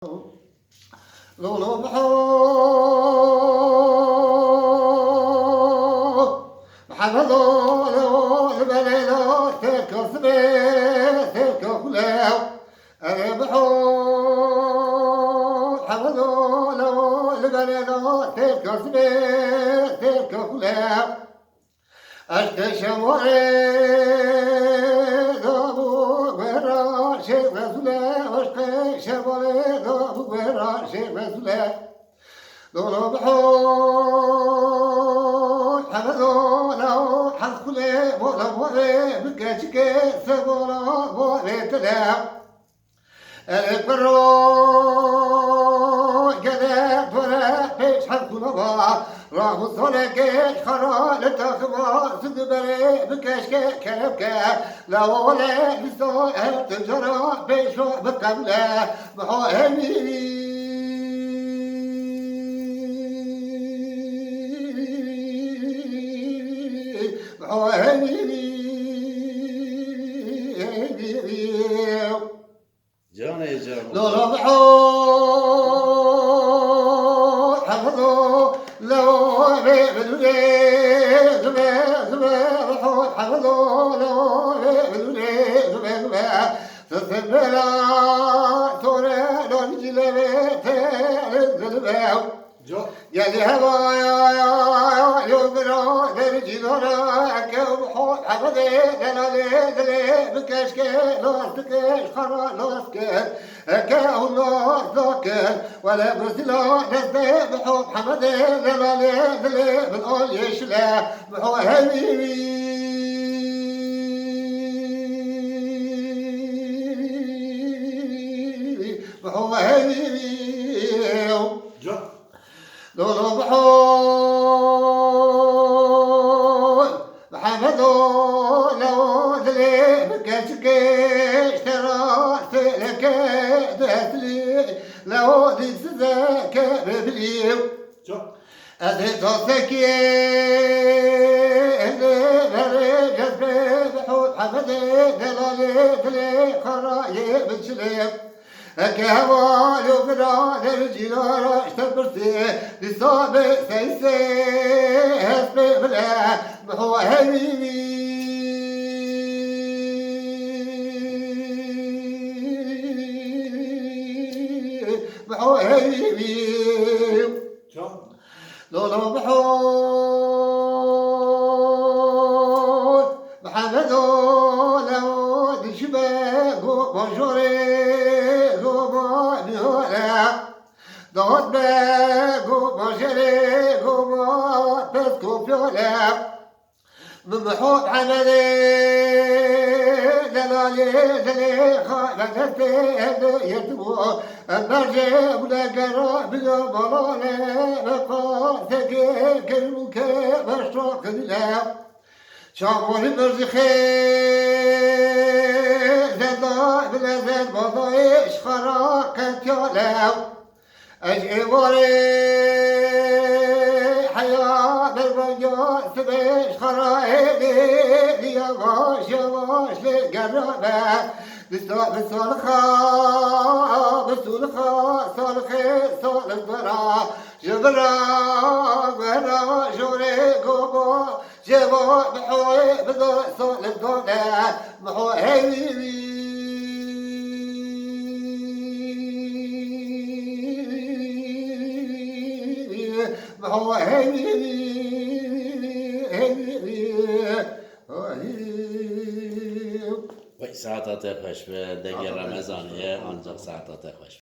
لولو بحور محمد لولو البليلو تلك سبيل تلك خلاو أنا بحور محمد لولو البليلو تلك سبيل تلك خلاو أشتشم وريد أبو وراشي مسلا أشتشم وريد أبو وراشي مسلا لولو بحور حمدو لو حسكولي مولا موري بكاشكي سبولا موري تلا البرو جدت ولا فيش حسكولا راهو صولكيش خرال التخبار سدبري بكاشكي كلبكا لا ولا بسوء تجرى بيشو بقبله بحوهمي جان يا جان لو بحور حفظوا لو بلولي زبا بحور حفظوا لو بلولي زبا تسبلا تورا لو نجلبي تلزلباو يا ذهبا يا يومنا درجي نورا كوحو حفظي دلالي بكشكي لوستكش خرا لوستكش كاو لوستكش ولا برسلا نزدي بحو حمدي دلالي دلي بنقول يشلا بحو هبيبي بحو هبيبي لولو بحور محمدو لو دلي بكاشكيش تراس لك دهتلي لو دي سزاك ببليو أزيد صوتكي اللي جذبي بحور حمدي دلالي دلي خرايب الشليب كهوال وقران الجيران اشتبرتي لصابي سيسي هسبي بلا محو هبيبي محو هبيبي لولو بحور محمدو لو دي شباكو بونجوري دوت بيكو بشريكو بسكو فيولا بمحوط حمدي دلالي دلي خالتي يتبو برجي ولا قراب بلالي بقاتك كلمك بشتوك دلا شاموني برزخي زداء بلا زد بضايش خراقة يولاو أجيبوري حياة الرجال سبيش خرايدي يواش يواش لقرابة بالسولخة سولخي سولخ برا جبرا برا جوري قوبو جبو بحوي بدو سولخ دولا بحوي هيبي هو وی ساعتات خوش به دیگه رمضانیه آنجا ساعتات خوش